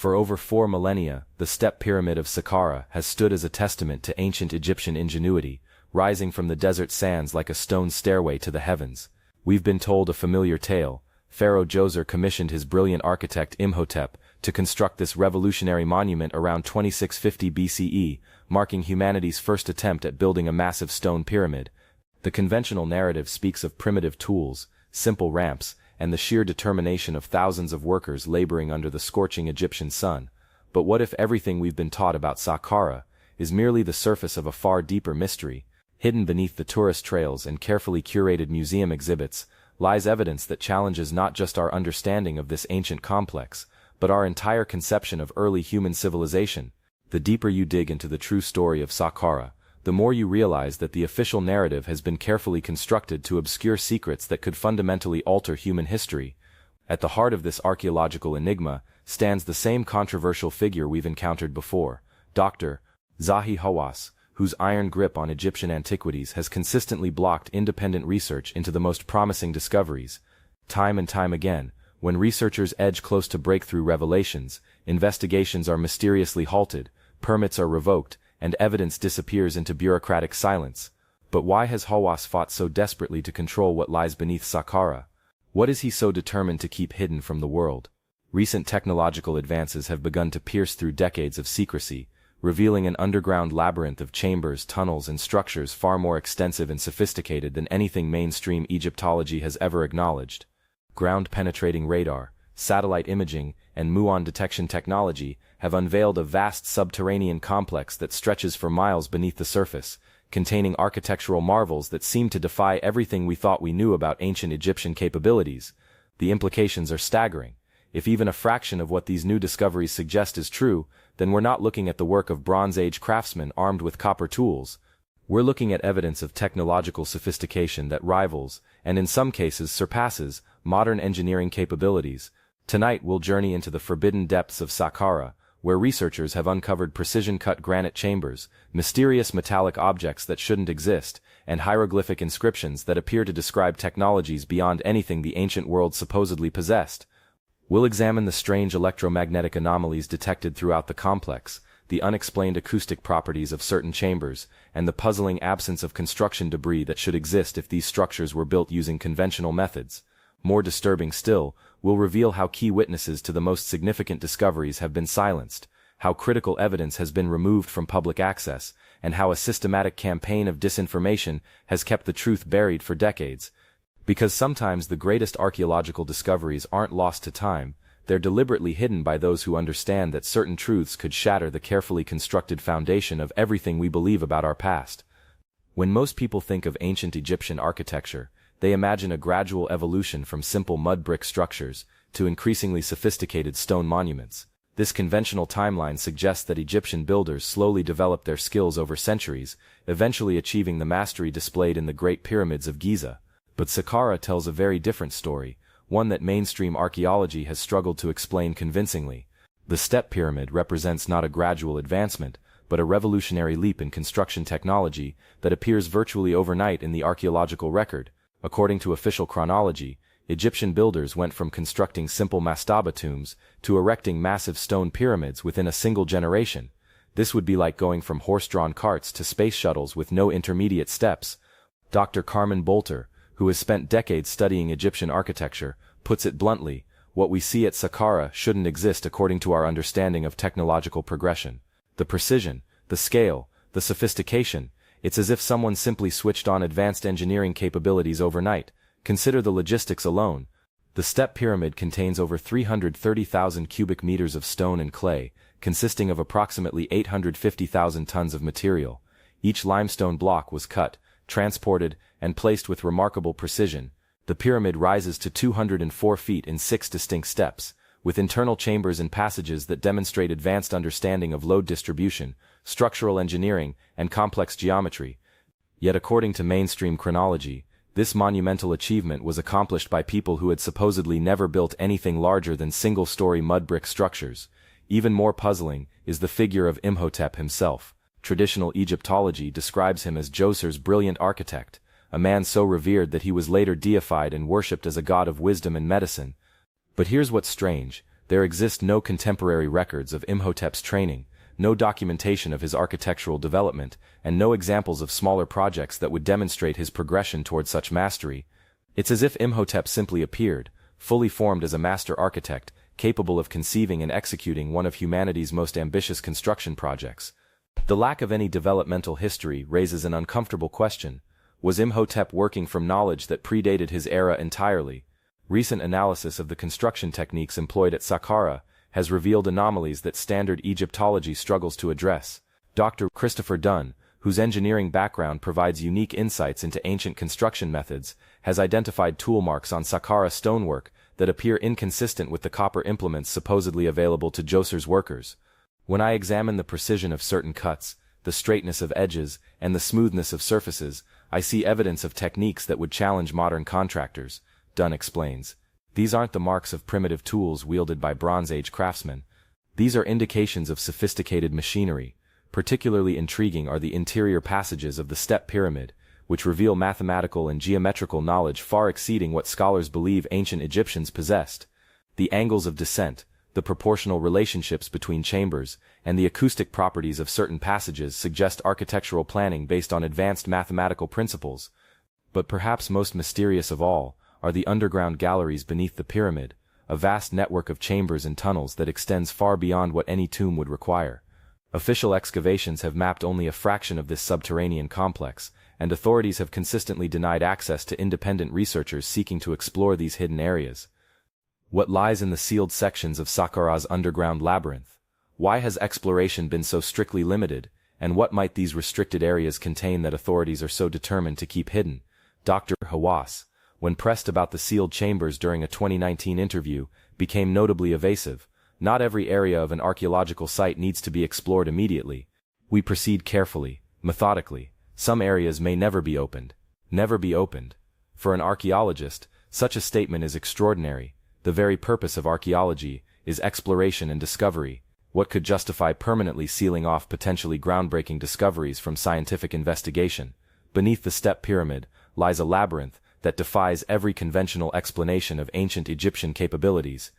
For over 4 millennia, the step pyramid of Saqqara has stood as a testament to ancient Egyptian ingenuity, rising from the desert sands like a stone stairway to the heavens. We've been told a familiar tale. Pharaoh Djoser commissioned his brilliant architect Imhotep to construct this revolutionary monument around 2650 BCE, marking humanity's first attempt at building a massive stone pyramid. The conventional narrative speaks of primitive tools, simple ramps, and the sheer determination of thousands of workers laboring under the scorching Egyptian sun. But what if everything we've been taught about Saqqara is merely the surface of a far deeper mystery? Hidden beneath the tourist trails and carefully curated museum exhibits lies evidence that challenges not just our understanding of this ancient complex, but our entire conception of early human civilization. The deeper you dig into the true story of Saqqara, the more you realize that the official narrative has been carefully constructed to obscure secrets that could fundamentally alter human history. At the heart of this archaeological enigma stands the same controversial figure we've encountered before, Dr. Zahi Hawass, whose iron grip on Egyptian antiquities has consistently blocked independent research into the most promising discoveries. Time and time again, when researchers edge close to breakthrough revelations, investigations are mysteriously halted, permits are revoked, and evidence disappears into bureaucratic silence. But why has Hawass fought so desperately to control what lies beneath Saqqara? What is he so determined to keep hidden from the world? Recent technological advances have begun to pierce through decades of secrecy, revealing an underground labyrinth of chambers, tunnels, and structures far more extensive and sophisticated than anything mainstream Egyptology has ever acknowledged. Ground-penetrating radar, satellite imaging, and muon detection technology have unveiled a vast subterranean complex that stretches for miles beneath the surface, containing architectural marvels that seem to defy everything we thought we knew about ancient Egyptian capabilities. The implications are staggering. If even a fraction of what these new discoveries suggest is true, then we're not looking at the work of Bronze Age craftsmen armed with copper tools. We're looking at evidence of technological sophistication that rivals, and in some cases surpasses, modern engineering capabilities. Tonight we'll journey into the forbidden depths of Saqqara, where researchers have uncovered precision-cut granite chambers, mysterious metallic objects that shouldn't exist, and hieroglyphic inscriptions that appear to describe technologies beyond anything the ancient world supposedly possessed. We'll examine the strange electromagnetic anomalies detected throughout the complex, the unexplained acoustic properties of certain chambers, and the puzzling absence of construction debris that should exist if these structures were built using conventional methods. More disturbing still, we'll reveal how key witnesses to the most significant discoveries have been silenced, how critical evidence has been removed from public access, and how a systematic campaign of disinformation has kept the truth buried for decades. Because sometimes the greatest archaeological discoveries aren't lost to time, they're deliberately hidden by those who understand that certain truths could shatter the carefully constructed foundation of everything we believe about our past. When most people think of ancient Egyptian architecture, they imagine a gradual evolution from simple mud brick structures to increasingly sophisticated stone monuments. This conventional timeline suggests that Egyptian builders slowly developed their skills over centuries, eventually achieving the mastery displayed in the Great Pyramids of Giza. But Saqqara tells a very different story, one that mainstream archaeology has struggled to explain convincingly. The step pyramid represents not a gradual advancement, but a revolutionary leap in construction technology that appears virtually overnight in the archaeological record. According to official chronology, Egyptian builders went from constructing simple mastaba tombs to erecting massive stone pyramids within a single generation. This would be like going from horse-drawn carts to space shuttles with no intermediate steps. Dr. Carmen Bolter, who has spent decades studying Egyptian architecture, puts it bluntly, what we see at Saqqara shouldn't exist according to our understanding of technological progression. The precision, the scale, the sophistication, it's as if someone simply switched on advanced engineering capabilities overnight. Consider the logistics alone. The step pyramid contains over 330,000 cubic meters of stone and clay, consisting of approximately 850,000 tons of material. Each limestone block was cut, transported, and placed with remarkable precision. The pyramid rises to 204 feet in 6 distinct steps, with internal chambers and passages that demonstrate advanced understanding of load distribution, structural engineering, and complex geometry. Yet according to mainstream chronology, this monumental achievement was accomplished by people who had supposedly never built anything larger than single-story mud brick structures. Even more puzzling is the figure of Imhotep himself. Traditional Egyptology describes him as Djoser's brilliant architect, a man so revered that he was later deified and worshipped as a god of wisdom and medicine. But here's what's strange. there exist no contemporary records of Imhotep's training, no documentation of his architectural development, and no examples of smaller projects that would demonstrate his progression toward such mastery. It's as if Imhotep simply appeared, fully formed as a master architect, capable of conceiving and executing one of humanity's most ambitious construction projects. The lack of any developmental history raises an uncomfortable question. Was Imhotep working from knowledge that predated his era entirely? Recent analysis of the construction techniques employed at Saqqara has revealed anomalies that standard Egyptology struggles to address. Dr. Christopher Dunn, whose engineering background provides unique insights into ancient construction methods, has identified tool marks on Saqqara stonework that appear inconsistent with the copper implements supposedly available to Djoser's workers. When I examine the precision of certain cuts, the straightness of edges, and the smoothness of surfaces, I see evidence of techniques that would challenge modern contractors, Dunn explains. These aren't the marks of primitive tools wielded by Bronze Age craftsmen. These are indications of sophisticated machinery. Particularly intriguing are the interior passages of the step pyramid, which reveal mathematical and geometrical knowledge far exceeding what scholars believe ancient Egyptians possessed. The angles of descent, the proportional relationships between chambers, and the acoustic properties of certain passages suggest architectural planning based on advanced mathematical principles. But perhaps most mysterious of all are the underground galleries beneath the pyramid, a vast network of chambers and tunnels that extends far beyond what any tomb would require. Official excavations have mapped only a fraction of this subterranean complex, and authorities have consistently denied access to independent researchers seeking to explore these hidden areas. What lies in the sealed sections of Saqqara's underground labyrinth? Why has exploration been so strictly limited, and what might these restricted areas contain that authorities are so determined to keep hidden? Dr. Hawass, when pressed about the sealed chambers during a 2019 interview, became notably evasive. Not every area of an archaeological site needs to be explored immediately. We proceed carefully, methodically. Some areas may never be opened. Never be opened. For an archaeologist, such a statement is extraordinary. The very purpose of archaeology is exploration and discovery. What could justify permanently sealing off potentially groundbreaking discoveries from scientific investigation? Beneath the step pyramid lies a labyrinth that defies every conventional explanation of ancient Egyptian capabilities.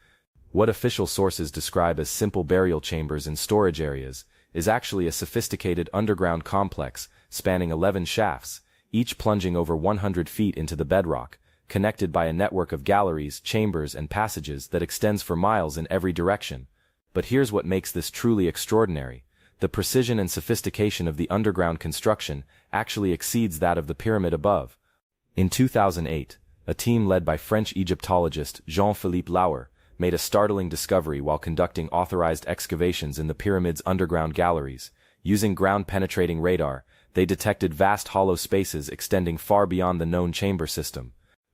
What official sources describe as simple burial chambers and storage areas is actually a sophisticated underground complex spanning 11 shafts, each plunging over 100 feet into the bedrock, connected by a network of galleries, chambers, and passages that extends for miles in every direction. But here's what makes this truly extraordinary. The precision and sophistication of the underground construction actually exceeds that of the pyramid above. In 2008, a team led by French Egyptologist Jean-Philippe Lauer made a startling discovery while conducting authorized excavations in the pyramid's underground galleries. Using ground-penetrating radar, they detected vast hollow spaces extending far beyond the known chamber system.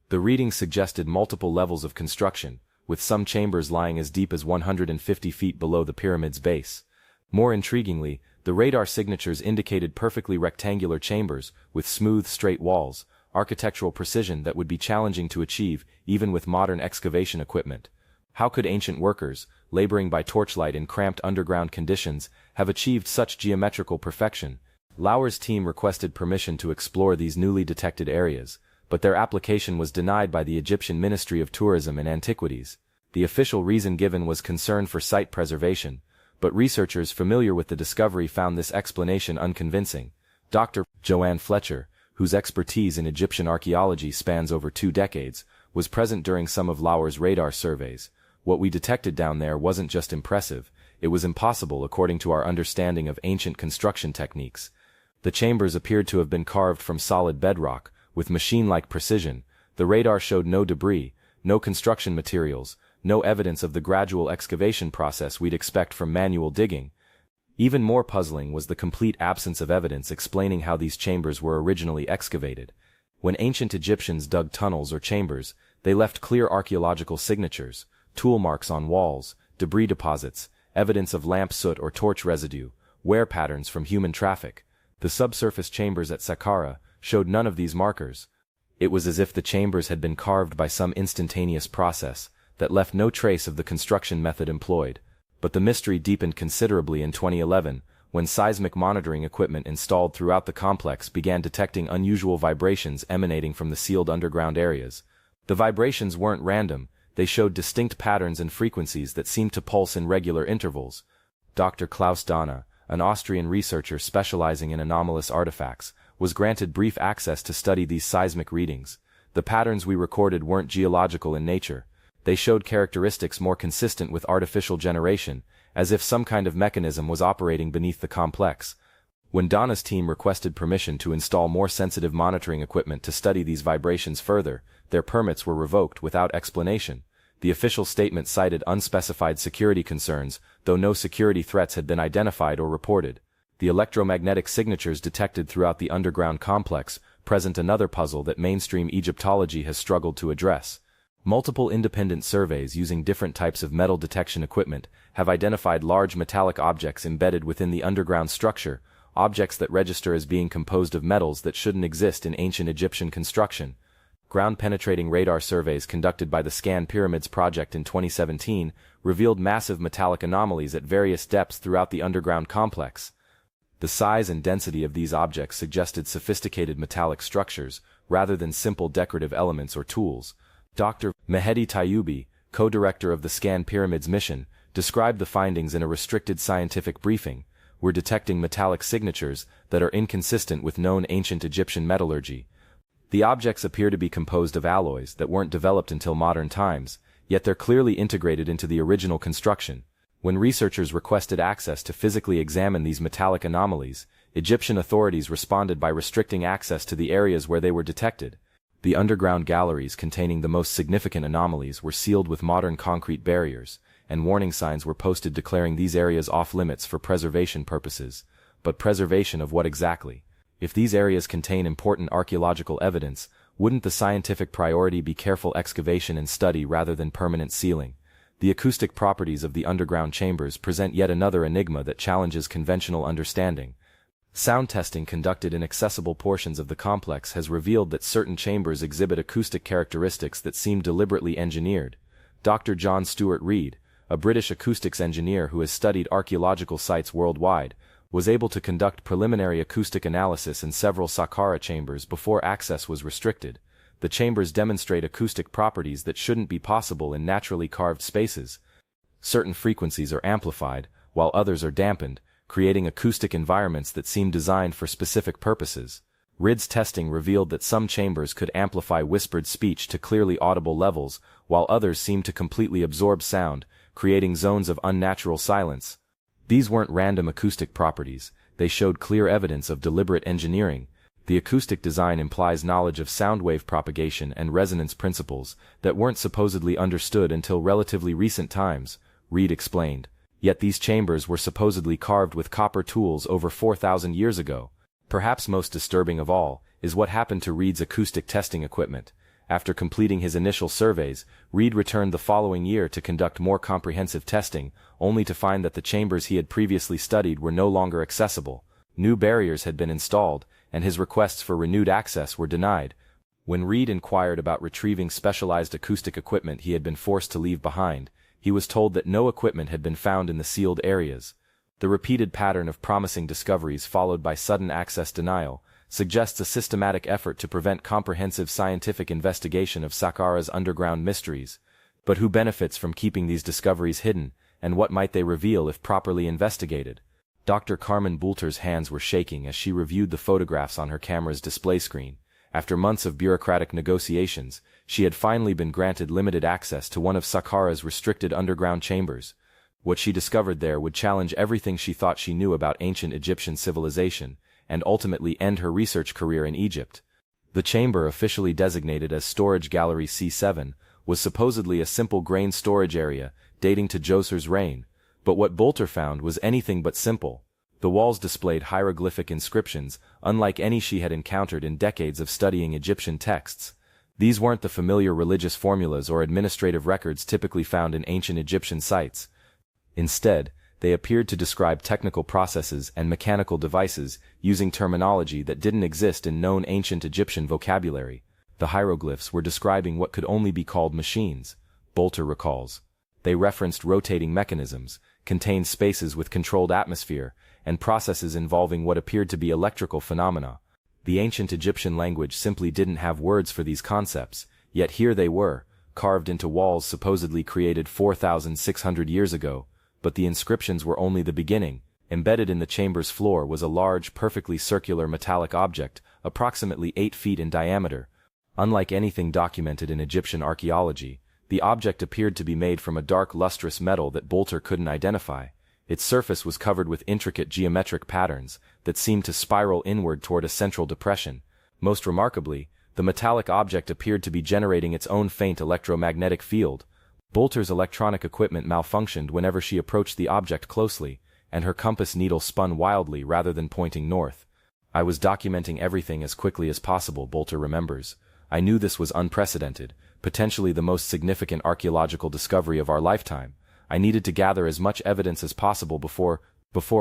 The readings suggested multiple levels of construction, with some chambers lying as deep as 150 feet below the pyramid's base. More intriguingly, the radar signatures indicated perfectly rectangular chambers with smooth, straight walls, architectural precision that would be challenging to achieve even with modern excavation equipment. How could ancient workers, laboring by torchlight in cramped underground conditions, have achieved such geometrical perfection? Lauer's team requested permission to explore these newly detected areas, but their application was denied by the Egyptian Ministry of Tourism and Antiquities. The official reason given was concern for site preservation, but researchers familiar with the discovery found this explanation unconvincing. Dr. Joanne Fletcher, whose expertise in Egyptian archaeology spans over 2 decades, was present during some of Lauer's radar surveys. What we detected down there wasn't just impressive, it was impossible according to our understanding of ancient construction techniques. The chambers appeared to have been carved from solid bedrock, with machine-like precision. The radar showed no debris, no construction materials, no evidence of the gradual excavation process we'd expect from manual digging. Even more puzzling was the complete absence of evidence explaining how these chambers were originally excavated. When ancient Egyptians dug tunnels or chambers, they left clear archaeological signatures, tool marks on walls, debris deposits, evidence of lamp soot or torch residue, wear patterns from human traffic. The subsurface chambers at Saqqara showed none of these markers. It was as if the chambers had been carved by some instantaneous process that left no trace of the construction method employed. But the mystery deepened considerably in 2011, when seismic monitoring equipment installed throughout the complex began detecting unusual vibrations emanating from the sealed underground areas. The vibrations weren't random, they showed distinct patterns and frequencies that seemed to pulse in regular intervals. Dr. Klaus Dahne, an Austrian researcher specializing in anomalous artifacts, was granted brief access to study these seismic readings. The patterns we recorded weren't geological in nature. They showed characteristics more consistent with artificial generation, as if some kind of mechanism was operating beneath the complex. When Dahne's team requested permission to install more sensitive monitoring equipment to study these vibrations further, their permits were revoked without explanation. The official statement cited unspecified security concerns, though no security threats had been identified or reported. The electromagnetic signatures detected throughout the underground complex present another puzzle that mainstream Egyptology has struggled to address. Multiple independent surveys using different types of metal detection equipment have identified large metallic objects embedded within the underground structure, objects that register as being composed of metals that shouldn't exist in ancient Egyptian construction. Ground-penetrating radar surveys conducted by the Scan Pyramids project in 2017 revealed massive metallic anomalies at various depths throughout the underground complex. The size and density of these objects suggested sophisticated metallic structures, rather than simple decorative elements or tools. Dr. Mehdi Tayyubi, co-director of the Scan Pyramids mission, described the findings in a restricted scientific briefing. We're detecting metallic signatures that are inconsistent with known ancient Egyptian metallurgy. The objects appear to be composed of alloys that weren't developed until modern times, yet they're clearly integrated into the original construction. When researchers requested access to physically examine these metallic anomalies, Egyptian authorities responded by restricting access to the areas where they were detected. The underground galleries containing the most significant anomalies were sealed with modern concrete barriers, and warning signs were posted declaring these areas off-limits for preservation purposes. But preservation of what exactly? If these areas contain important archaeological evidence, wouldn't the scientific priority be careful excavation and study rather than permanent sealing? The acoustic properties of the underground chambers present yet another enigma that challenges conventional understanding. Sound testing conducted in accessible portions of the complex has revealed that certain chambers exhibit acoustic characteristics that seem deliberately engineered. Dr. John Stuart Reid, a British acoustics engineer who has studied archaeological sites worldwide, was able to conduct preliminary acoustic analysis in several Saqqara chambers before access was restricted. The chambers demonstrate acoustic properties that shouldn't be possible in naturally carved spaces. Certain frequencies are amplified, while others are dampened, creating acoustic environments that seem designed for specific purposes. Reid's testing revealed that some chambers could amplify whispered speech to clearly audible levels, while others seemed to completely absorb sound, creating zones of unnatural silence. These weren't random acoustic properties, they showed clear evidence of deliberate engineering. The acoustic design implies knowledge of sound wave propagation and resonance principles that weren't supposedly understood until relatively recent times, Reid explained. Yet these chambers were supposedly carved with copper tools over 4,000 years ago. Perhaps most disturbing of all is what happened to Reid's acoustic testing equipment. After completing his initial surveys, Reid returned the following year to conduct more comprehensive testing, only to find that the chambers he had previously studied were no longer accessible. New barriers had been installed, and his requests for renewed access were denied. When Reid inquired about retrieving specialized acoustic equipment he had been forced to leave behind, he was told that no equipment had been found in the sealed areas. The repeated pattern of promising discoveries followed by sudden access denial suggests a systematic effort to prevent comprehensive scientific investigation of Saqqara's underground mysteries. But who benefits from keeping these discoveries hidden, and what might they reveal if properly investigated? Dr. Carmen Boulter's hands were shaking as she reviewed the photographs on her camera's display screen. After months of bureaucratic negotiations, she had finally been granted limited access to one of Saqqara's restricted underground chambers. What she discovered there would challenge everything she thought she knew about ancient Egyptian civilization, and ultimately end her research career in Egypt. The chamber, officially designated as Storage Gallery C7, was supposedly a simple grain storage area dating to Djoser's reign, but what Boulter found was anything but simple. The walls displayed hieroglyphic inscriptions, unlike any she had encountered in decades of studying Egyptian texts. These weren't the familiar religious formulas or administrative records typically found in ancient Egyptian sites. Instead, they appeared to describe technical processes and mechanical devices using terminology that didn't exist in known ancient Egyptian vocabulary. The hieroglyphs were describing what could only be called machines, Boulter recalls. They referenced rotating mechanisms, contained spaces with controlled atmosphere, and processes involving what appeared to be electrical phenomena. The ancient Egyptian language simply didn't have words for these concepts, yet here they were, carved into walls supposedly created 4,600 years ago, but the inscriptions were only the beginning. Embedded in the chamber's floor was a large, perfectly circular metallic object, approximately 8 feet in diameter. Unlike anything documented in Egyptian archaeology, the object appeared to be made from a dark, lustrous metal that Bolter couldn't identify. Its surface was covered with intricate geometric patterns that seemed to spiral inward toward a central depression. Most remarkably, the metallic object appeared to be generating its own faint electromagnetic field. Bolter's electronic equipment malfunctioned whenever she approached the object closely, and her compass needle spun wildly rather than pointing north. "I was documenting everything as quickly as possible," Bolter remembers. "I knew this was unprecedented, potentially the most significant archaeological discovery of our lifetime. I needed to gather as much evidence as possible before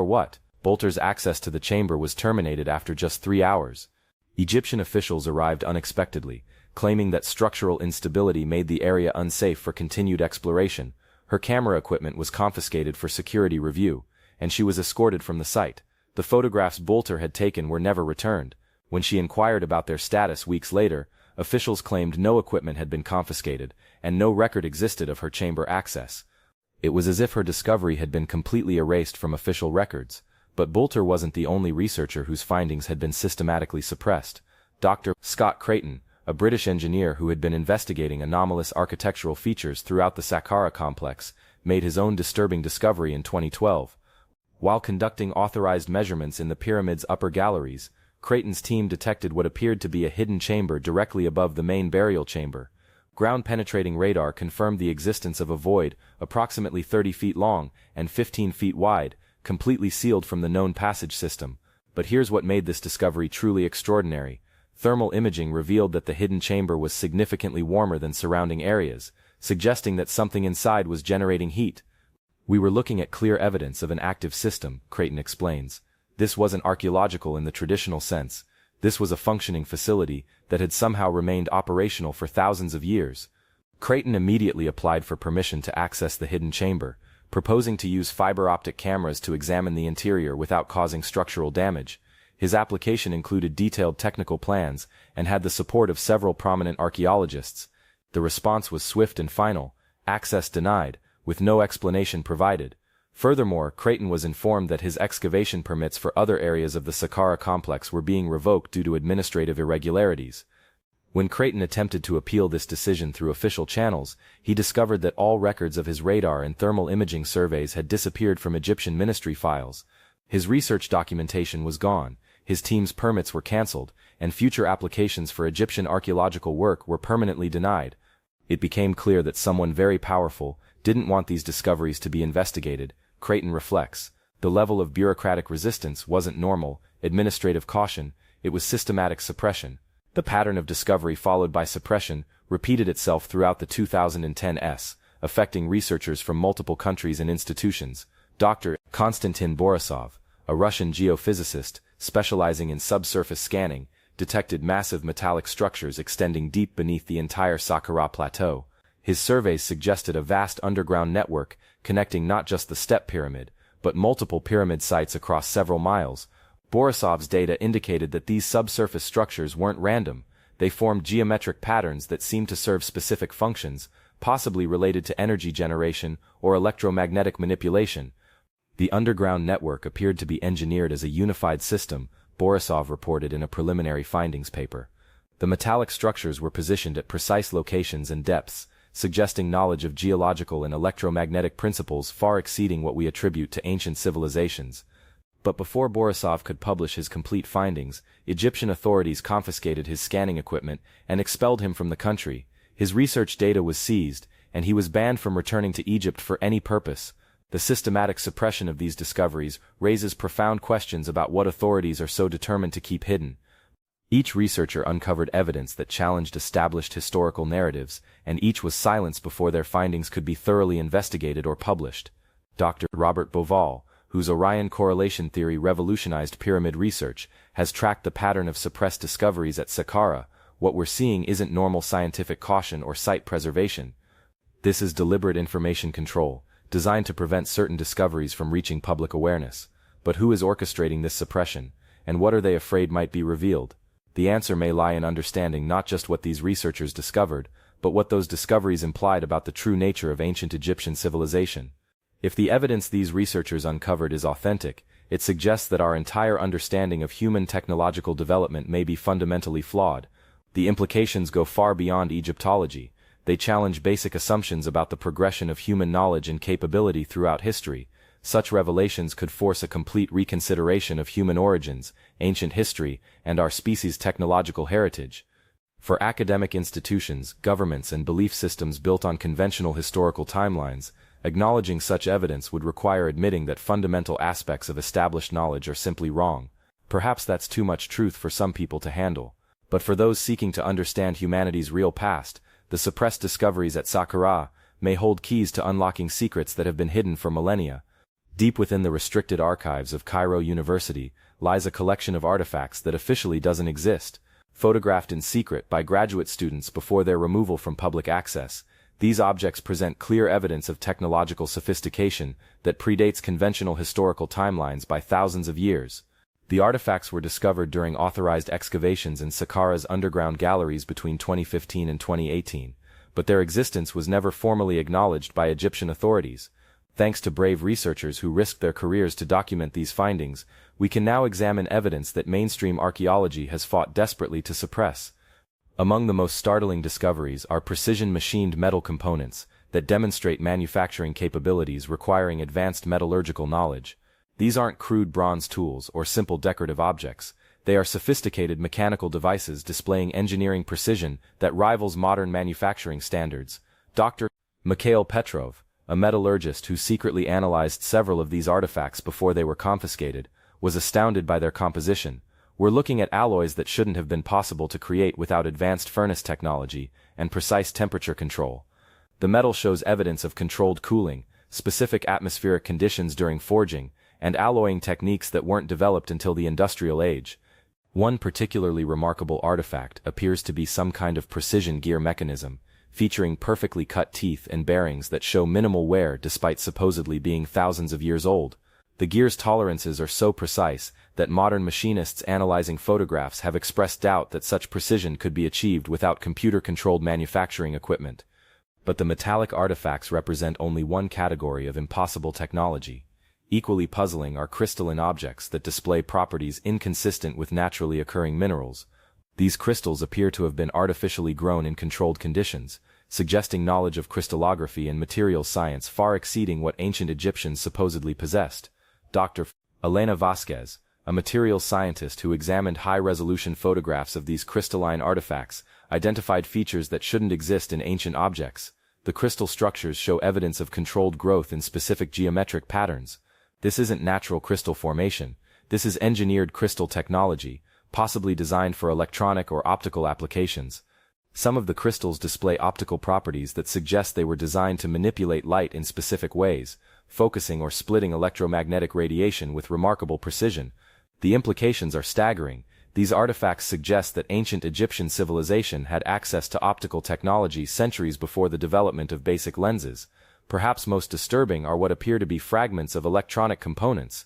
what? Bolter's access to the chamber was terminated after just 3 hours. Egyptian officials arrived unexpectedly, claiming that structural instability made the area unsafe for continued exploration. Her camera equipment was confiscated for security review, and she was escorted from the site. The photographs Bolter had taken were never returned. When she inquired about their status weeks later, officials claimed no equipment had been confiscated, and no record existed of her chamber access. It was as if her discovery had been completely erased from official records. But Bolter wasn't the only researcher whose findings had been systematically suppressed. Dr. Scott Creighton, a British engineer who had been investigating anomalous architectural features throughout the Saqqara complex, made his own disturbing discovery in 2012. While conducting authorized measurements in the pyramid's upper galleries, Creighton's team detected what appeared to be a hidden chamber directly above the main burial chamber. Ground-penetrating radar confirmed the existence of a void approximately 30 feet long and 15 feet wide, completely sealed from the known passage system. But here's what made this discovery truly extraordinary. Thermal imaging revealed that the hidden chamber was significantly warmer than surrounding areas, suggesting that something inside was generating heat. "We were looking at clear evidence of an active system," Creighton explains. "This wasn't archaeological in the traditional sense. This was a functioning facility that had somehow remained operational for thousands of years." Creighton immediately applied for permission to access the hidden chamber, proposing to use fiber-optic cameras to examine the interior without causing structural damage. His application included detailed technical plans and had the support of several prominent archaeologists. The response was swift and final: access denied, with no explanation provided. Furthermore, Creighton was informed that his excavation permits for other areas of the Saqqara complex were being revoked due to administrative irregularities. When Creighton attempted to appeal this decision through official channels, he discovered that all records of his radar and thermal imaging surveys had disappeared from Egyptian ministry files. His research documentation was gone, his team's permits were cancelled, and future applications for Egyptian archaeological work were permanently denied. It became clear that someone very powerful didn't want these discoveries to be investigated, Creighton reflects. The level of bureaucratic resistance wasn't normal, administrative caution, it was systematic suppression. The pattern of discovery followed by suppression repeated itself throughout the 2010s, affecting researchers from multiple countries and institutions. Dr. Konstantin Borisov, a Russian geophysicist specializing in subsurface scanning, detected massive metallic structures extending deep beneath the entire Saqqara plateau. His surveys suggested a vast underground network connecting not just the step pyramid, but multiple pyramid sites across several miles. Borisov's data indicated that these subsurface structures weren't random. They formed geometric patterns that seemed to serve specific functions, possibly related to energy generation or electromagnetic manipulation. The underground network appeared to be engineered as a unified system, Borisov reported in a preliminary findings paper. The metallic structures were positioned at precise locations and depths, suggesting knowledge of geological and electromagnetic principles far exceeding what we attribute to ancient civilizations. But before Borisov could publish his complete findings, Egyptian authorities confiscated his scanning equipment and expelled him from the country. His research data was seized, and he was banned from returning to Egypt for any purpose. The systematic suppression of these discoveries raises profound questions about what authorities are so determined to keep hidden. Each researcher uncovered evidence that challenged established historical narratives, and each was silenced before their findings could be thoroughly investigated or published. Dr. Robert Bauval, whose Orion correlation theory revolutionized pyramid research, has tracked the pattern of suppressed discoveries at Saqqara. What we're seeing isn't normal scientific caution or site preservation. This is deliberate information control, designed to prevent certain discoveries from reaching public awareness. But who is orchestrating this suppression, and what are they afraid might be revealed? The answer may lie in understanding not just what these researchers discovered, but what those discoveries implied about the true nature of ancient Egyptian civilization. If the evidence these researchers uncovered is authentic, it suggests that our entire understanding of human technological development may be fundamentally flawed. The implications go far beyond Egyptology. They challenge basic assumptions about the progression of human knowledge and capability throughout history. Such revelations could force a complete reconsideration of human origins, ancient history, and our species' technological heritage. For academic institutions, governments, and belief systems built on conventional historical timelines, acknowledging such evidence would require admitting that fundamental aspects of established knowledge are simply wrong. Perhaps that's too much truth for some people to handle. But for those seeking to understand humanity's real past, the suppressed discoveries at Saqqara may hold keys to unlocking secrets that have been hidden for millennia. Deep within the restricted archives of Cairo University lies a collection of artifacts that officially doesn't exist. Photographed in secret by graduate students before their removal from public access, these objects present clear evidence of technological sophistication that predates conventional historical timelines by thousands of years. The artifacts were discovered during authorized excavations in Saqqara's underground galleries between 2015 and 2018, but their existence was never formally acknowledged by Egyptian authorities. Thanks to brave researchers who risked their careers to document these findings, we can now examine evidence that mainstream archaeology has fought desperately to suppress. Among the most startling discoveries are precision-machined metal components that demonstrate manufacturing capabilities requiring advanced metallurgical knowledge. These aren't crude bronze tools or simple decorative objects. They are sophisticated mechanical devices displaying engineering precision that rivals modern manufacturing standards. Dr. Mikhail Petrov, a metallurgist who secretly analyzed several of these artifacts before they were confiscated, was astounded by their composition. We're looking at alloys that shouldn't have been possible to create without advanced furnace technology and precise temperature control. The metal shows evidence of controlled cooling, specific atmospheric conditions during forging, and alloying techniques that weren't developed until the industrial age. One particularly remarkable artifact appears to be some kind of precision gear mechanism, featuring perfectly cut teeth and bearings that show minimal wear despite supposedly being thousands of years old. The gear's tolerances are so precise that modern machinists analyzing photographs have expressed doubt that such precision could be achieved without computer-controlled manufacturing equipment. But the metallic artifacts represent only one category of impossible technology. Equally puzzling are crystalline objects that display properties inconsistent with naturally occurring minerals. These crystals appear to have been artificially grown in controlled conditions, suggesting knowledge of crystallography and materials science far exceeding what ancient Egyptians supposedly possessed. Dr. Elena Vasquez, a materials scientist who examined high-resolution photographs of these crystalline artifacts, identified features that shouldn't exist in ancient objects. The crystal structures show evidence of controlled growth in specific geometric patterns. This isn't natural crystal formation. This is engineered crystal technology, possibly designed for electronic or optical applications. Some of the crystals display optical properties that suggest they were designed to manipulate light in specific ways, focusing or splitting electromagnetic radiation with remarkable precision. The implications are staggering. These artifacts suggest that ancient Egyptian civilization had access to optical technology centuries before the development of basic lenses. Perhaps most disturbing are what appear to be fragments of electronic components.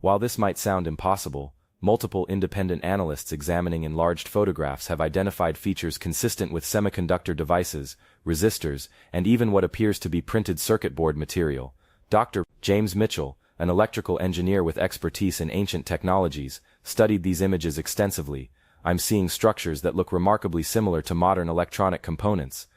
While this might sound impossible, multiple independent analysts examining enlarged photographs have identified features consistent with semiconductor devices, resistors, and even what appears to be printed circuit board material. Dr. James Mitchell, an electrical engineer with expertise in ancient technologies, studied these images extensively. I'm seeing structures that look remarkably similar to modern electronic components.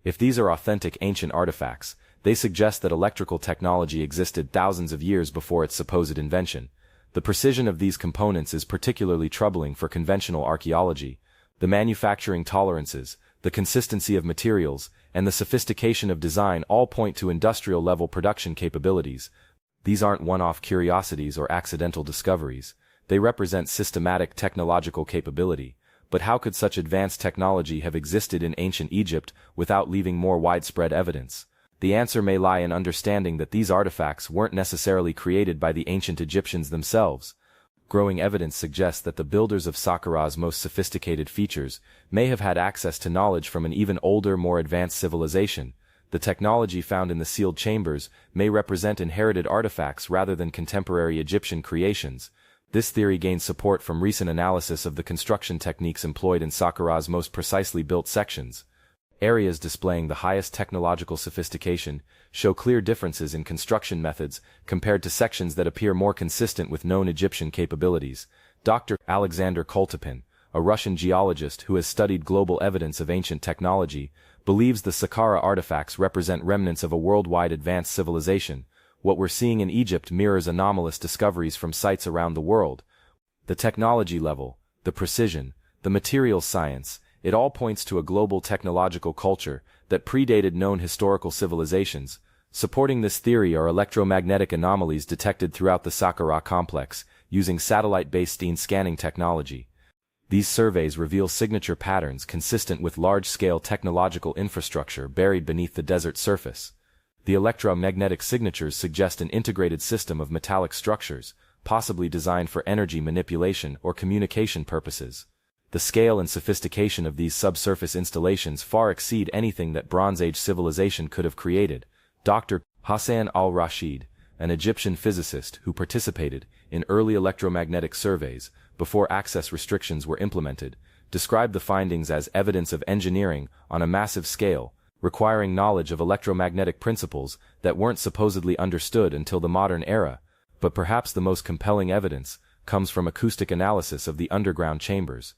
If these are authentic ancient artifacts, they suggest that electrical technology existed thousands of years before its supposed invention. The precision of these components is particularly troubling for conventional archaeology. The manufacturing tolerances, the consistency of materials, and the sophistication of design all point to industrial-level production capabilities. These aren't one-off curiosities or accidental discoveries. They represent systematic technological capability. But how could such advanced technology have existed in ancient Egypt without leaving more widespread evidence? The answer may lie in understanding that these artifacts weren't necessarily created by the ancient Egyptians themselves. Growing evidence suggests that the builders of Saqqara's most sophisticated features may have had access to knowledge from an even older, more advanced civilization. The technology found in the sealed chambers may represent inherited artifacts rather than contemporary Egyptian creations. This theory gains support from recent analysis of the construction techniques employed in Saqqara's most precisely built sections. Areas displaying the highest technological sophistication show clear differences in construction methods compared to sections that appear more consistent with known Egyptian capabilities. Dr. Alexander Koltopin, a Russian geologist who has studied global evidence of ancient technology, believes the Saqqara artifacts represent remnants of a worldwide advanced civilization. What we're seeing in Egypt mirrors anomalous discoveries from sites around the world. The technology level, the precision, the materials science, it all points to a global technological culture that predated known historical civilizations. Supporting this theory are electromagnetic anomalies detected throughout the Saqqara complex, using satellite-based scanning technology. These surveys reveal signature patterns consistent with large-scale technological infrastructure buried beneath the desert surface. The electromagnetic signatures suggest an integrated system of metallic structures, possibly designed for energy manipulation or communication purposes. The scale and sophistication of these subsurface installations far exceed anything that Bronze Age civilization could have created. Dr. Hassan al-Rashid, an Egyptian physicist who participated in early electromagnetic surveys before access restrictions were implemented, described the findings as evidence of engineering on a massive scale, requiring knowledge of electromagnetic principles that weren't supposedly understood until the modern era. But perhaps the most compelling evidence comes from acoustic analysis of the underground chambers.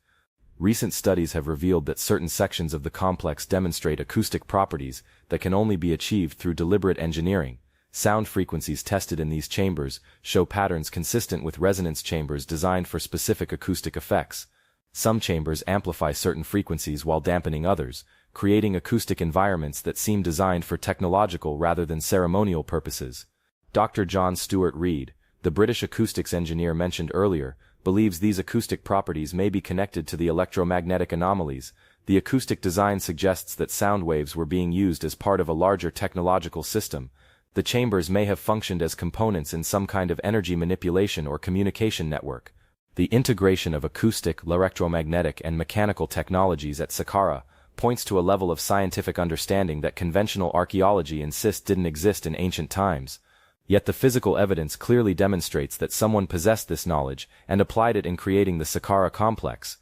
Recent studies have revealed that certain sections of the complex demonstrate acoustic properties that can only be achieved through deliberate engineering. Sound frequencies tested in these chambers show patterns consistent with resonance chambers designed for specific acoustic effects. Some chambers amplify certain frequencies while dampening others, creating acoustic environments that seem designed for technological rather than ceremonial purposes. Dr. John Stuart Reid, the British acoustics engineer mentioned earlier, believes these acoustic properties may be connected to the electromagnetic anomalies. The acoustic design suggests that sound waves were being used as part of a larger technological system. The chambers may have functioned as components in some kind of energy manipulation or communication network. The integration of acoustic, electromagnetic, and mechanical technologies at Saqqara points to a level of scientific understanding that conventional archaeology insists didn't exist in ancient times. Yet the physical evidence clearly demonstrates that someone possessed this knowledge and applied it in creating the Saqqara complex.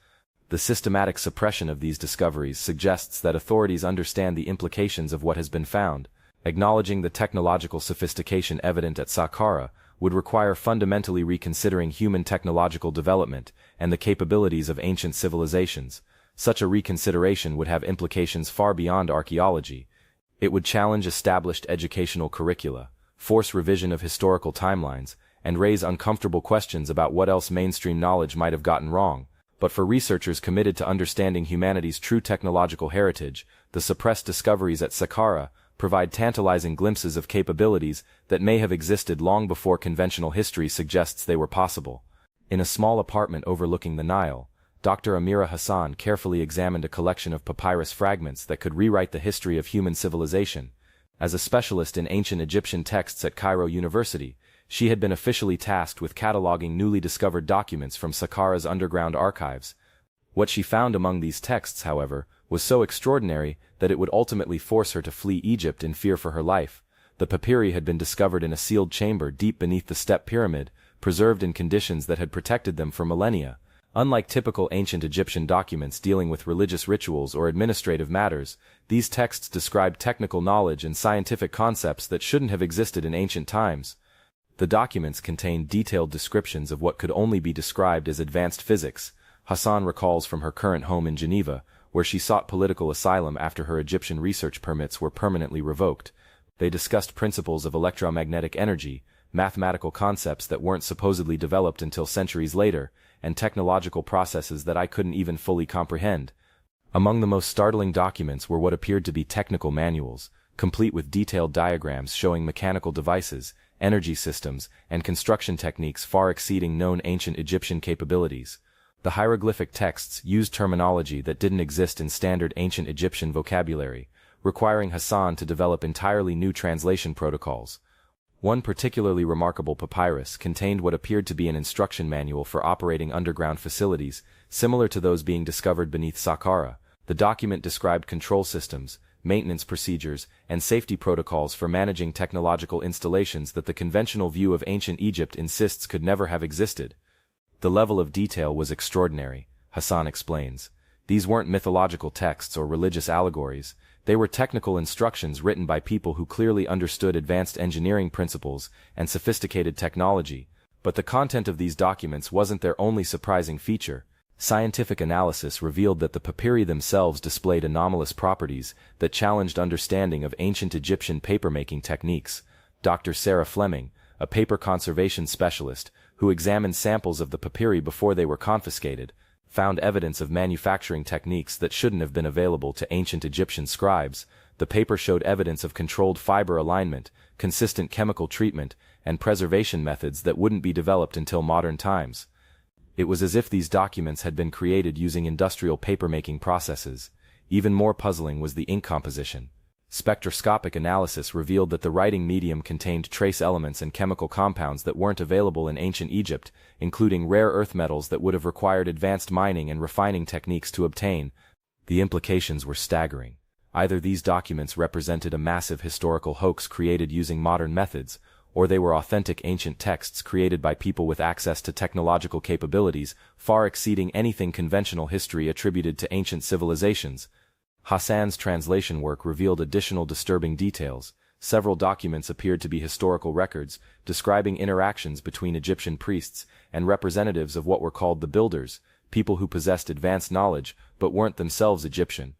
The systematic suppression of these discoveries suggests that authorities understand the implications of what has been found. Acknowledging the technological sophistication evident at Saqqara would require fundamentally reconsidering human technological development and the capabilities of ancient civilizations. Such a reconsideration would have implications far beyond archaeology. It would challenge established educational curricula, force revision of historical timelines, and raise uncomfortable questions about what else mainstream knowledge might have gotten wrong. But for researchers committed to understanding humanity's true technological heritage, the suppressed discoveries at Saqqara provide tantalizing glimpses of capabilities that may have existed long before conventional history suggests they were possible. In a small apartment overlooking the Nile, Dr. Amira Hassan carefully examined a collection of papyrus fragments that could rewrite the history of human civilization. As a specialist in ancient Egyptian texts at Cairo University, she had been officially tasked with cataloging newly discovered documents from Saqqara's underground archives. What she found among these texts, however, was so extraordinary that it would ultimately force her to flee Egypt in fear for her life. The papyri had been discovered in a sealed chamber deep beneath the step pyramid, preserved in conditions that had protected them for millennia. Unlike typical ancient Egyptian documents dealing with religious rituals or administrative matters, these texts described technical knowledge and scientific concepts that shouldn't have existed in ancient times. The documents contained detailed descriptions of what could only be described as advanced physics. Hassan recalls from her current home in Geneva, where she sought political asylum after her Egyptian research permits were permanently revoked. They discussed principles of electromagnetic energy, mathematical concepts that weren't supposedly developed until centuries later, and technological processes that I couldn't even fully comprehend. Among the most startling documents were what appeared to be technical manuals, complete with detailed diagrams showing mechanical devices, energy systems, and construction techniques far exceeding known ancient Egyptian capabilities. The hieroglyphic texts used terminology that didn't exist in standard ancient Egyptian vocabulary, requiring Hassan to develop entirely new translation protocols. One particularly remarkable papyrus contained what appeared to be an instruction manual for operating underground facilities, similar to those being discovered beneath Saqqara. The document described control systems, maintenance procedures, and safety protocols for managing technological installations that the conventional view of ancient Egypt insists could never have existed. The level of detail was extraordinary, Hassan explains. These weren't mythological texts or religious allegories. They were technical instructions written by people who clearly understood advanced engineering principles and sophisticated technology, but the content of these documents wasn't their only surprising feature. Scientific analysis revealed that the papyri themselves displayed anomalous properties that challenged understanding of ancient Egyptian papermaking techniques. Dr. Sarah Fleming, a paper conservation specialist, who examined samples of the papyri before they were confiscated, found evidence of manufacturing techniques that shouldn't have been available to ancient Egyptian scribes. The paper showed evidence of controlled fiber alignment, consistent chemical treatment, and preservation methods that wouldn't be developed until modern times. It was as if these documents had been created using industrial papermaking processes. Even more puzzling was the ink composition. Spectroscopic analysis revealed that the writing medium contained trace elements and chemical compounds that weren't available in ancient Egypt, including rare earth metals that would have required advanced mining and refining techniques to obtain. The implications were staggering. Either these documents represented a massive historical hoax created using modern methods, or they were authentic ancient texts created by people with access to technological capabilities far exceeding anything conventional history attributed to ancient civilizations. Hassan's translation work revealed additional disturbing details. Several documents appeared to be historical records, describing interactions between Egyptian priests and representatives of what were called the builders, people who possessed advanced knowledge but weren't themselves Egyptian.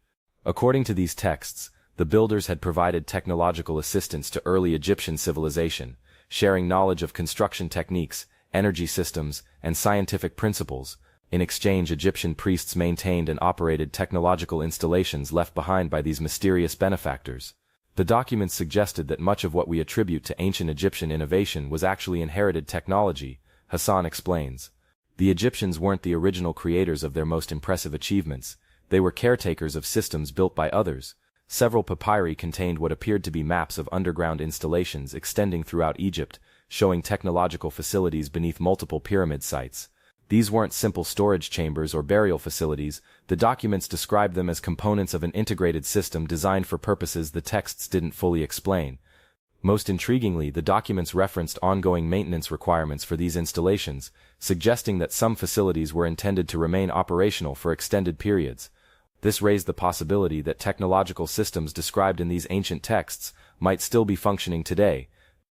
According to these texts, the builders had provided technological assistance to early Egyptian civilization, sharing knowledge of construction techniques, energy systems, and scientific principles. In exchange, Egyptian priests maintained and operated technological installations left behind by these mysterious benefactors. The documents suggested that much of what we attribute to ancient Egyptian innovation was actually inherited technology, Hassan explains. The Egyptians weren't the original creators of their most impressive achievements. They were caretakers of systems built by others. Several papyri contained what appeared to be maps of underground installations extending throughout Egypt, showing technological facilities beneath multiple pyramid sites. These weren't simple storage chambers or burial facilities. The documents described them as components of an integrated system designed for purposes the texts didn't fully explain. Most intriguingly, the documents referenced ongoing maintenance requirements for these installations, suggesting that some facilities were intended to remain operational for extended periods. This raised the possibility that technological systems described in these ancient texts might still be functioning today.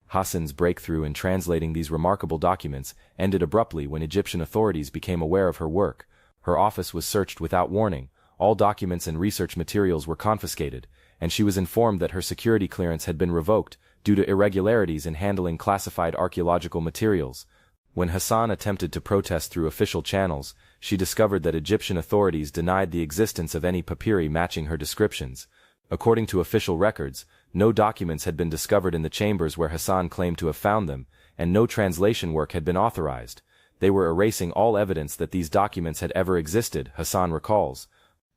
Hassan's breakthrough in translating these remarkable documents ended abruptly when Egyptian authorities became aware of her work. Her office was searched without warning, all documents and research materials were confiscated, and she was informed that her security clearance had been revoked due to irregularities in handling classified archaeological materials. When Hassan attempted to protest through official channels, she discovered that Egyptian authorities denied the existence of any papyri matching her descriptions. According to official records, no documents had been discovered in the chambers where Hassan claimed to have found them, and no translation work had been authorized. They were erasing all evidence that these documents had ever existed, Hassan recalls.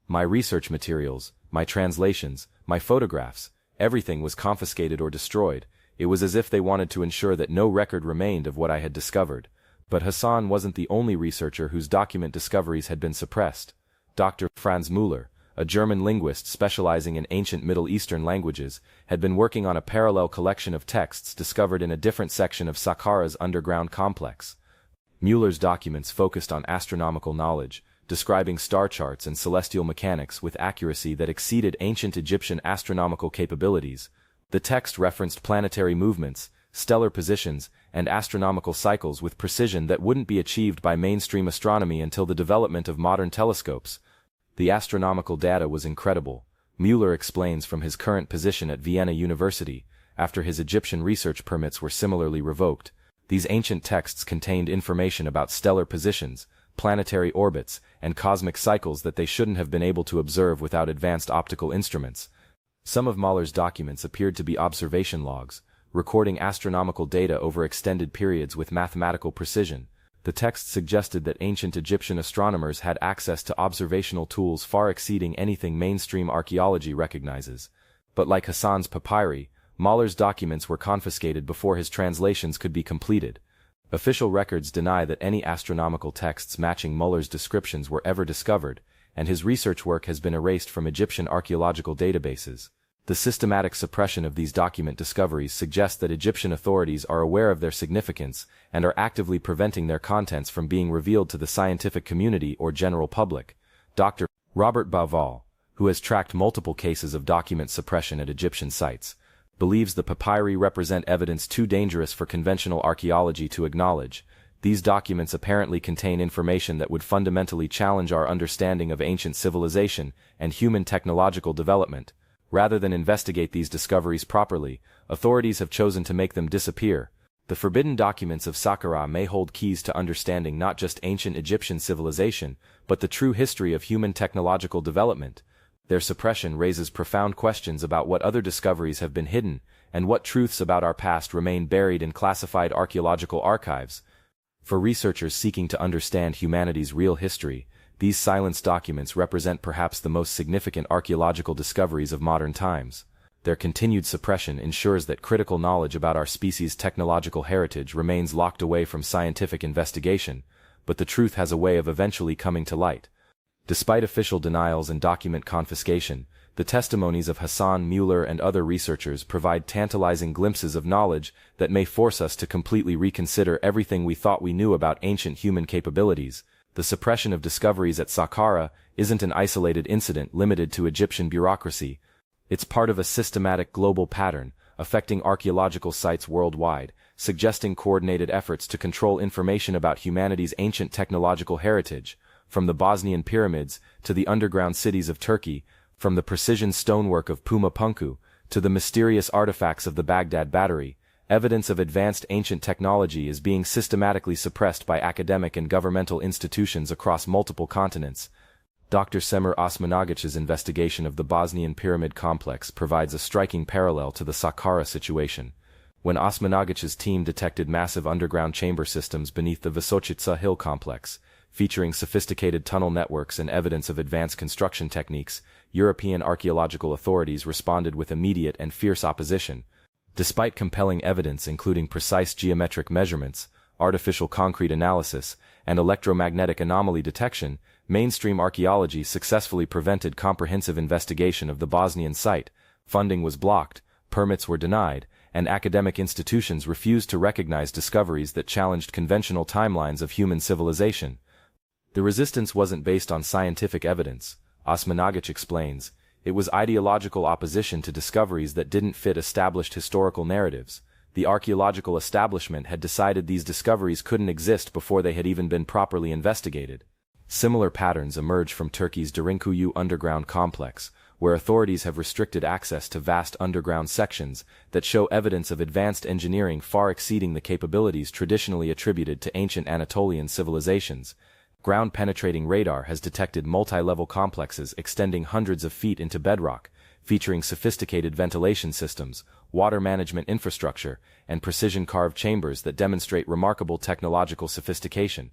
My research materials, my translations, my photographs, everything was confiscated or destroyed. It was as if they wanted to ensure that no record remained of what I had discovered. But Hassan wasn't the only researcher whose document discoveries had been suppressed. Dr. Franz Müller, a German linguist specializing in ancient Middle Eastern languages, had been working on a parallel collection of texts discovered in a different section of Saqqara's underground complex. Müller's documents focused on astronomical knowledge, describing star charts and celestial mechanics with accuracy that exceeded ancient Egyptian astronomical capabilities. The text referenced planetary movements, stellar positions, and astronomical cycles with precision that wouldn't be achieved by mainstream astronomy until the development of modern telescopes. The astronomical data was incredible. Müller explains from his current position at Vienna University, after his Egyptian research permits were similarly revoked. These ancient texts contained information about stellar positions, planetary orbits, and cosmic cycles that they shouldn't have been able to observe without advanced optical instruments. Some of Müller's documents appeared to be observation logs, recording astronomical data over extended periods with mathematical precision. The text suggested that ancient Egyptian astronomers had access to observational tools far exceeding anything mainstream archaeology recognizes. But like Hassan's papyri, Müller's documents were confiscated before his translations could be completed. Official records deny that any astronomical texts matching Müller's descriptions were ever discovered, and his research work has been erased from Egyptian archaeological databases. The systematic suppression of these document discoveries suggests that Egyptian authorities are aware of their significance and are actively preventing their contents from being revealed to the scientific community or general public. Dr. Robert Bauval, who has tracked multiple cases of document suppression at Egyptian sites, believes the papyri represent evidence too dangerous for conventional archaeology to acknowledge. These documents apparently contain information that would fundamentally challenge our understanding of ancient civilization and human technological development. Rather than investigate these discoveries properly, authorities have chosen to make them disappear. The forbidden documents of Saqqara may hold keys to understanding not just ancient Egyptian civilization, but the true history of human technological development. Their suppression raises profound questions about what other discoveries have been hidden, and what truths about our past remain buried in classified archaeological archives. For researchers seeking to understand humanity's real history, these silenced documents represent perhaps the most significant archaeological discoveries of modern times. Their continued suppression ensures that critical knowledge about our species' technological heritage remains locked away from scientific investigation, but the truth has a way of eventually coming to light. Despite official denials and document confiscation, the testimonies of Hassan Mueller and other researchers provide tantalizing glimpses of knowledge that may force us to completely reconsider everything we thought we knew about ancient human capabilities. The suppression of discoveries at Saqqara isn't an isolated incident limited to Egyptian bureaucracy. It's part of a systematic global pattern affecting archaeological sites worldwide, suggesting coordinated efforts to control information about humanity's ancient technological heritage. From the Bosnian pyramids to the underground cities of Turkey, from the precision stonework of Puma Punku to the mysterious artifacts of the Baghdad Battery, evidence of advanced ancient technology is being systematically suppressed by academic and governmental institutions across multiple continents. Dr. Semir Osmanagic's investigation of the Bosnian pyramid complex provides a striking parallel to the Saqqara situation. When Osmanagic's team detected massive underground chamber systems beneath the Visočica hill complex, featuring sophisticated tunnel networks and evidence of advanced construction techniques, European archaeological authorities responded with immediate and fierce opposition. Despite compelling evidence including precise geometric measurements, artificial concrete analysis, and electromagnetic anomaly detection, mainstream archaeology successfully prevented comprehensive investigation of the Bosnian site. Funding was blocked, permits were denied, and academic institutions refused to recognize discoveries that challenged conventional timelines of human civilization. The resistance wasn't based on scientific evidence, Osmanagic explains. It was ideological opposition to discoveries that didn't fit established historical narratives. The archaeological establishment had decided these discoveries couldn't exist before they had even been properly investigated. Similar patterns emerge from Turkey's Derinkuyu underground complex, where authorities have restricted access to vast underground sections that show evidence of advanced engineering far exceeding the capabilities traditionally attributed to ancient Anatolian civilizations. Ground-penetrating radar has detected multi-level complexes extending hundreds of feet into bedrock, featuring sophisticated ventilation systems, water management infrastructure, and precision-carved chambers that demonstrate remarkable technological sophistication.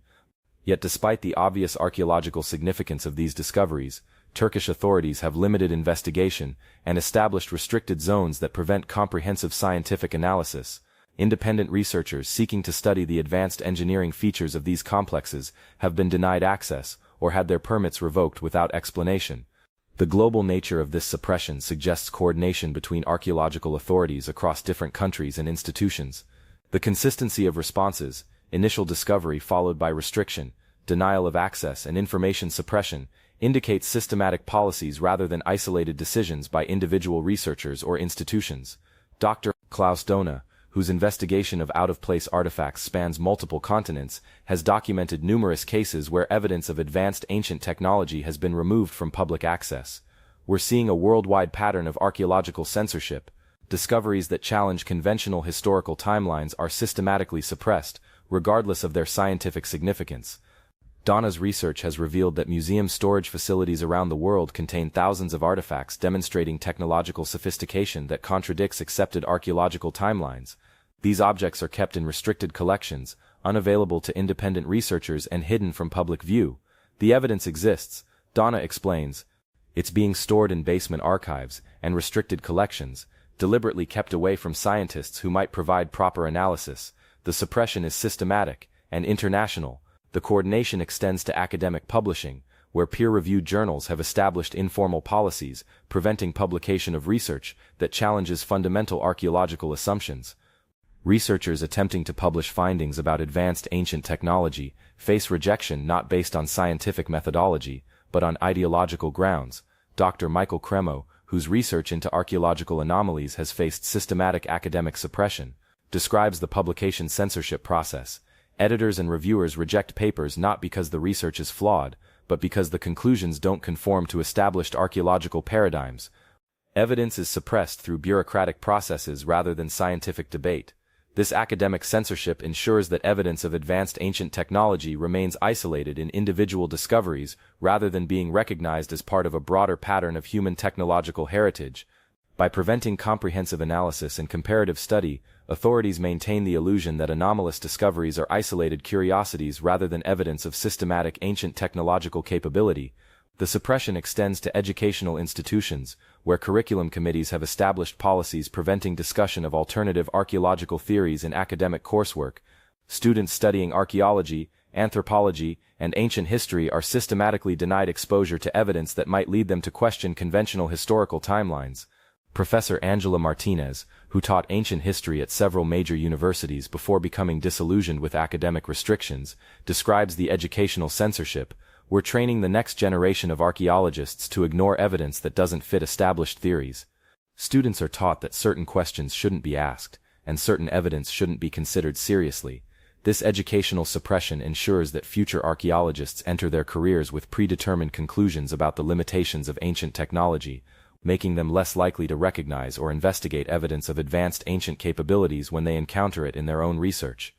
Yet despite the obvious archaeological significance of these discoveries, Turkish authorities have limited investigation and established restricted zones that prevent comprehensive scientific analysis. Independent researchers seeking to study the advanced engineering features of these complexes have been denied access or had their permits revoked without explanation. The global nature of this suppression suggests coordination between archaeological authorities across different countries and institutions. The consistency of responses, initial discovery followed by restriction, denial of access, and information suppression, indicates systematic policies rather than isolated decisions by individual researchers or institutions. Dr. Klaus Dona, whose investigation of out-of-place artifacts spans multiple continents, has documented numerous cases where evidence of advanced ancient technology has been removed from public access. We're seeing a worldwide pattern of archaeological censorship. Discoveries that challenge conventional historical timelines are systematically suppressed, regardless of their scientific significance. Donna's research has revealed that museum storage facilities around the world contain thousands of artifacts demonstrating technological sophistication that contradicts accepted archaeological timelines. These objects are kept in restricted collections, unavailable to independent researchers and hidden from public view. The evidence exists, Donna explains. It's being stored in basement archives and restricted collections, deliberately kept away from scientists who might provide proper analysis. The suppression is systematic and international. The coordination extends to academic publishing, where peer-reviewed journals have established informal policies preventing publication of research that challenges fundamental archaeological assumptions. Researchers attempting to publish findings about advanced ancient technology face rejection not based on scientific methodology, but on ideological grounds. Dr. Michael Cremo, whose research into archaeological anomalies has faced systematic academic suppression, describes the publication censorship process. Editors and reviewers reject papers not because the research is flawed, but because the conclusions don't conform to established archaeological paradigms. Evidence is suppressed through bureaucratic processes rather than scientific debate. This academic censorship ensures that evidence of advanced ancient technology remains isolated in individual discoveries rather than being recognized as part of a broader pattern of human technological heritage. By preventing comprehensive analysis and comparative study, authorities maintain the illusion that anomalous discoveries are isolated curiosities rather than evidence of systematic ancient technological capability. The suppression extends to educational institutions, where curriculum committees have established policies preventing discussion of alternative archaeological theories in academic coursework. Students studying archaeology, anthropology, and ancient history are systematically denied exposure to evidence that might lead them to question conventional historical timelines. Professor Angela Martinez, who taught ancient history at several major universities before becoming disillusioned with academic restrictions, describes the educational censorship. We're training the next generation of archaeologists to ignore evidence that doesn't fit established theories. Students are taught that certain questions shouldn't be asked, and certain evidence shouldn't be considered seriously. This educational suppression ensures that future archaeologists enter their careers with predetermined conclusions about the limitations of ancient technology, making them less likely to recognize or investigate evidence of advanced ancient capabilities when they encounter it in their own research.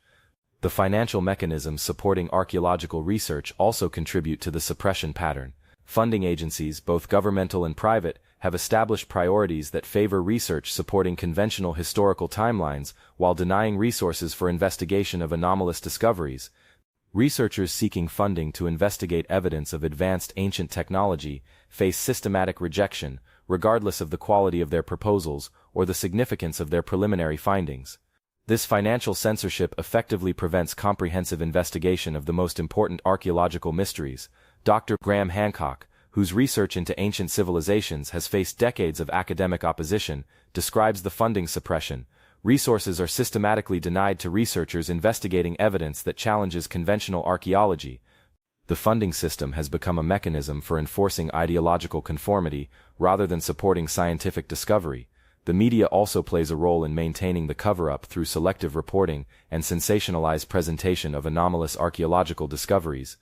The financial mechanisms supporting archaeological research also contribute to the suppression pattern. Funding agencies, both governmental and private, have established priorities that favor research supporting conventional historical timelines while denying resources for investigation of anomalous discoveries. Researchers seeking funding to investigate evidence of advanced ancient technology face systematic rejection, regardless of the quality of their proposals or the significance of their preliminary findings. This financial censorship effectively prevents comprehensive investigation of the most important archaeological mysteries. Dr. Graham Hancock, whose research into ancient civilizations has faced decades of academic opposition, describes the funding suppression. Resources are systematically denied to researchers investigating evidence that challenges conventional archaeology. The funding system has become a mechanism for enforcing ideological conformity rather than supporting scientific discovery. The media also plays a role in maintaining the cover-up through selective reporting and sensationalized presentation of anomalous archaeological discoveries.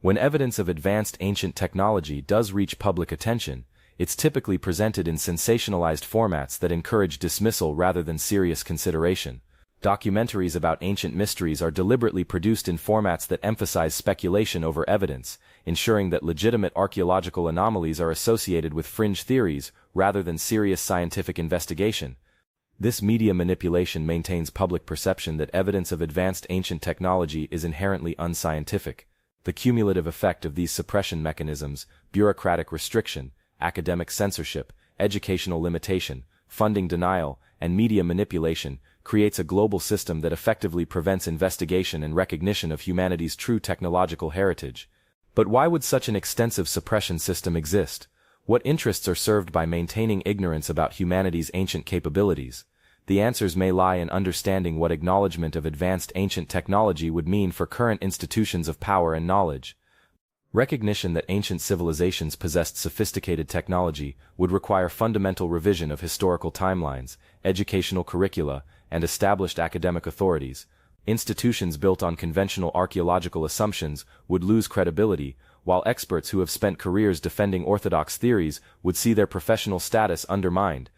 When evidence of advanced ancient technology does reach public attention, it's typically presented in sensationalized formats that encourage dismissal rather than serious consideration. Documentaries about ancient mysteries are deliberately produced in formats that emphasize speculation over evidence, ensuring that legitimate archaeological anomalies are associated with fringe theories rather than serious scientific investigation. This media manipulation maintains public perception that evidence of advanced ancient technology is inherently unscientific. The cumulative effect of these suppression mechanisms, bureaucratic restriction, academic censorship, educational limitation, funding denial, and media manipulation, creates a global system that effectively prevents investigation and recognition of humanity's true technological heritage. But why would such an extensive suppression system exist? What interests are served by maintaining ignorance about humanity's ancient capabilities? The answers may lie in understanding what acknowledgement of advanced ancient technology would mean for current institutions of power and knowledge. Recognition that ancient civilizations possessed sophisticated technology would require fundamental revision of historical timelines, educational curricula, and established academic authorities. Institutions built on conventional archaeological assumptions would lose credibility, while experts who have spent careers defending orthodox theories would see their professional status undermined.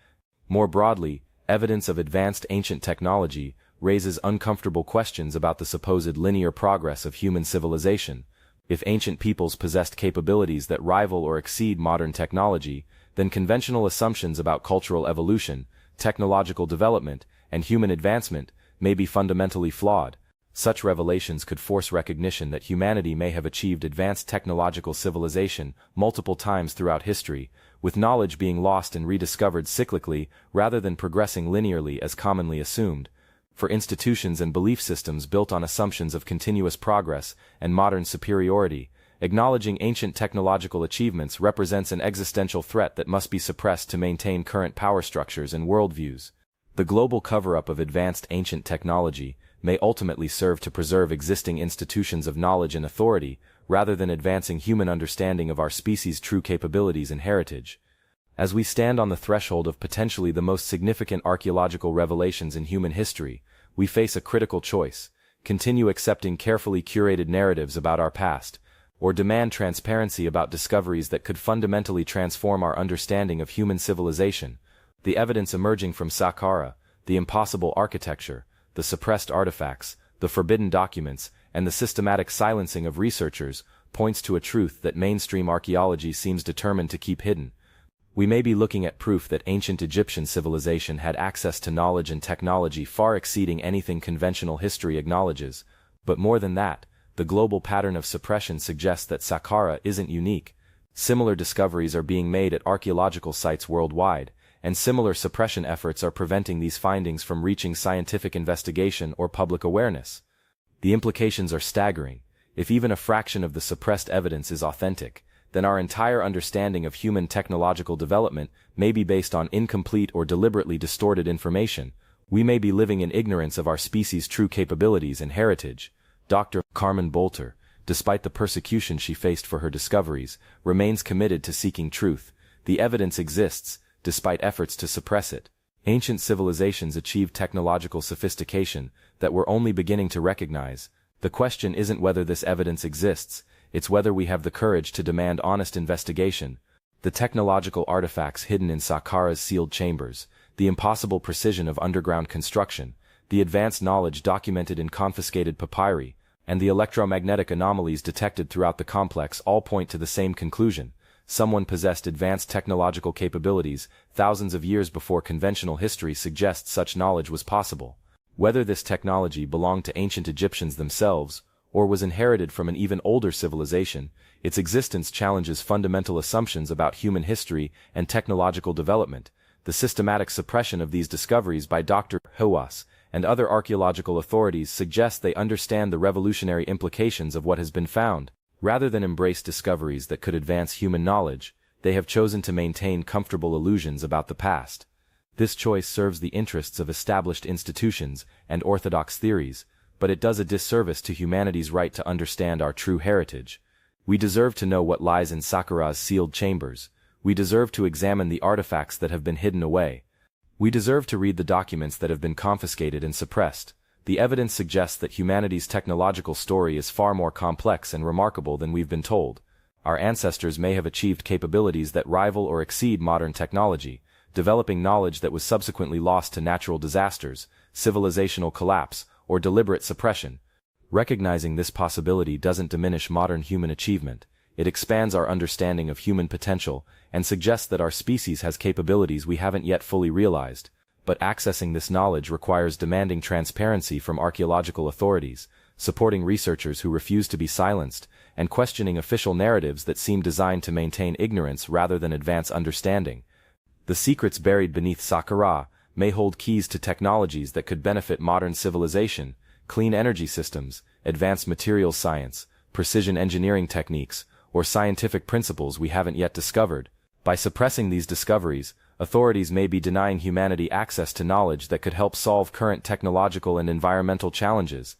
More broadly, evidence of advanced ancient technology raises uncomfortable questions about the supposed linear progress of human civilization. If ancient peoples possessed capabilities that rival or exceed modern technology, then conventional assumptions about cultural evolution, technological development, and human advancement may be fundamentally flawed. Such revelations could force recognition that humanity may have achieved advanced technological civilization multiple times throughout history, with knowledge being lost and rediscovered cyclically rather than progressing linearly as commonly assumed. For institutions and belief systems built on assumptions of continuous progress and modern superiority, acknowledging ancient technological achievements represents an existential threat that must be suppressed to maintain current power structures and worldviews. The global cover-up of advanced ancient technology may ultimately serve to preserve existing institutions of knowledge and authority, rather than advancing human understanding of our species' true capabilities and heritage. As we stand on the threshold of potentially the most significant archaeological revelations in human history, we face a critical choice: continue accepting carefully curated narratives about our past, or demand transparency about discoveries that could fundamentally transform our understanding of human civilization. The evidence emerging from Saqqara, the impossible architecture, the suppressed artifacts, the forbidden documents, and the systematic silencing of researchers, points to a truth that mainstream archaeology seems determined to keep hidden. We may be looking at proof that ancient Egyptian civilization had access to knowledge and technology far exceeding anything conventional history acknowledges, but more than that, the global pattern of suppression suggests that Saqqara isn't unique. Similar discoveries are being made at archaeological sites worldwide, and similar suppression efforts are preventing these findings from reaching scientific investigation or public awareness. The implications are staggering. If even a fraction of the suppressed evidence is authentic, then our entire understanding of human technological development may be based on incomplete or deliberately distorted information. We may be living in ignorance of our species' true capabilities and heritage. Dr. Carmen Bolter, despite the persecution she faced for her discoveries, remains committed to seeking truth. The evidence exists, despite efforts to suppress it. Ancient civilizations achieved technological sophistication that we're only beginning to recognize. The question isn't whether this evidence exists, it's whether we have the courage to demand honest investigation. The technological artifacts hidden in Saqqara's sealed chambers, the impossible precision of underground construction, the advanced knowledge documented in confiscated papyri, and the electromagnetic anomalies detected throughout the complex all point to the same conclusion. Someone possessed advanced technological capabilities thousands of years before conventional history suggests such knowledge was possible. Whether this technology belonged to ancient Egyptians themselves, or was inherited from an even older civilization, its existence challenges fundamental assumptions about human history and technological development. The systematic suppression of these discoveries by Dr. Hawass and other archaeological authorities suggests they understand the revolutionary implications of what has been found. Rather than embrace discoveries that could advance human knowledge, they have chosen to maintain comfortable illusions about the past. This choice serves the interests of established institutions and orthodox theories, but it does a disservice to humanity's right to understand our true heritage. We deserve to know what lies in Saqqara's sealed chambers. We deserve to examine the artifacts that have been hidden away. We deserve to read the documents that have been confiscated and suppressed. The evidence suggests that humanity's technological story is far more complex and remarkable than we've been told. Our ancestors may have achieved capabilities that rival or exceed modern technology, developing knowledge that was subsequently lost to natural disasters, civilizational collapse, or deliberate suppression. Recognizing this possibility doesn't diminish modern human achievement. It expands our understanding of human potential and suggests that our species has capabilities we haven't yet fully realized. But accessing this knowledge requires demanding transparency from archaeological authorities, supporting researchers who refuse to be silenced, and questioning official narratives that seem designed to maintain ignorance rather than advance understanding. The secrets buried beneath Saqqara may hold keys to technologies that could benefit modern civilization: clean energy systems, advanced materials science, precision engineering techniques, or scientific principles we haven't yet discovered. By suppressing these discoveries, authorities may be denying humanity access to knowledge that could help solve current technological and environmental challenges.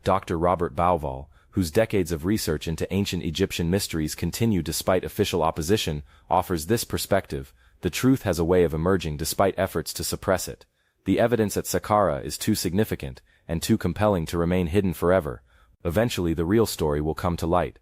Dr. Robert Bauval, whose decades of research into ancient Egyptian mysteries continue despite official opposition, offers this perspective: the truth has a way of emerging despite efforts to suppress it. The evidence at Saqqara is too significant and too compelling to remain hidden forever. Eventually the real story will come to light.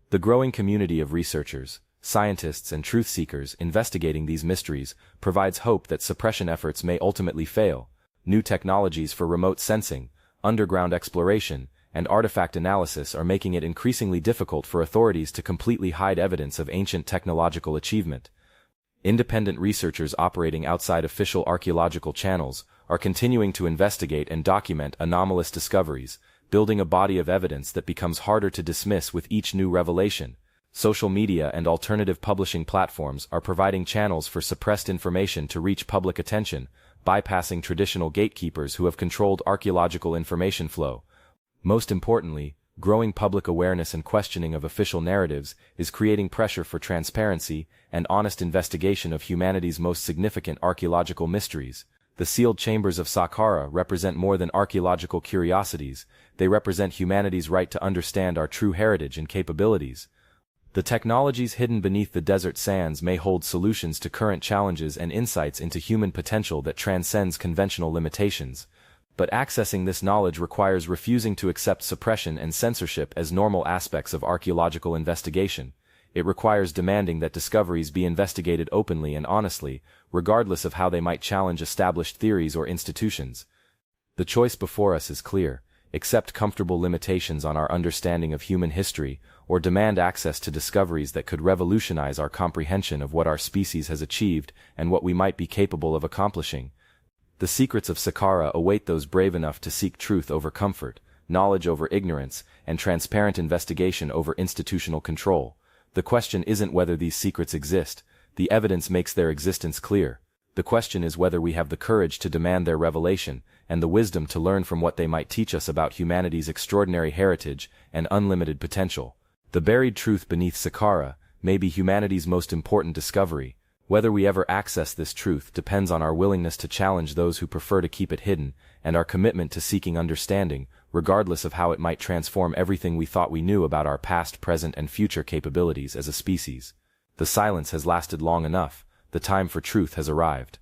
The growing community of researchers, scientists and truth seekers investigating these mysteries provides hope that suppression efforts may ultimately fail. New technologies for remote sensing, underground exploration, and artifact analysis are making it increasingly difficult for authorities to completely hide evidence of ancient technological achievement. Independent researchers operating outside official archaeological channels are continuing to investigate and document anomalous discoveries, building a body of evidence that becomes harder to dismiss with each new revelation. Social media and alternative publishing platforms are providing channels for suppressed information to reach public attention, bypassing traditional gatekeepers who have controlled archaeological information flow. Most importantly, growing public awareness and questioning of official narratives is creating pressure for transparency and honest investigation of humanity's most significant archaeological mysteries. The sealed chambers of Saqqara represent more than archaeological curiosities, they represent humanity's right to understand our true heritage and capabilities. The technologies hidden beneath the desert sands may hold solutions to current challenges and insights into human potential that transcends conventional limitations. But accessing this knowledge requires refusing to accept suppression and censorship as normal aspects of archaeological investigation. It requires demanding that discoveries be investigated openly and honestly, regardless of how they might challenge established theories or institutions. The choice before us is clear: accept comfortable limitations on our understanding of human history, or demand access to discoveries that could revolutionize our comprehension of what our species has achieved and what we might be capable of accomplishing. The secrets of Saqqara await those brave enough to seek truth over comfort, knowledge over ignorance, and transparent investigation over institutional control. The question isn't whether these secrets exist, the evidence makes their existence clear. The question is whether we have the courage to demand their revelation, and the wisdom to learn from what they might teach us about humanity's extraordinary heritage and unlimited potential. The buried truth beneath Saqqara may be humanity's most important discovery. Whether we ever access this truth depends on our willingness to challenge those who prefer to keep it hidden, and our commitment to seeking understanding, regardless of how it might transform everything we thought we knew about our past, present, and future capabilities as a species. The silence has lasted long enough. The time for truth has arrived.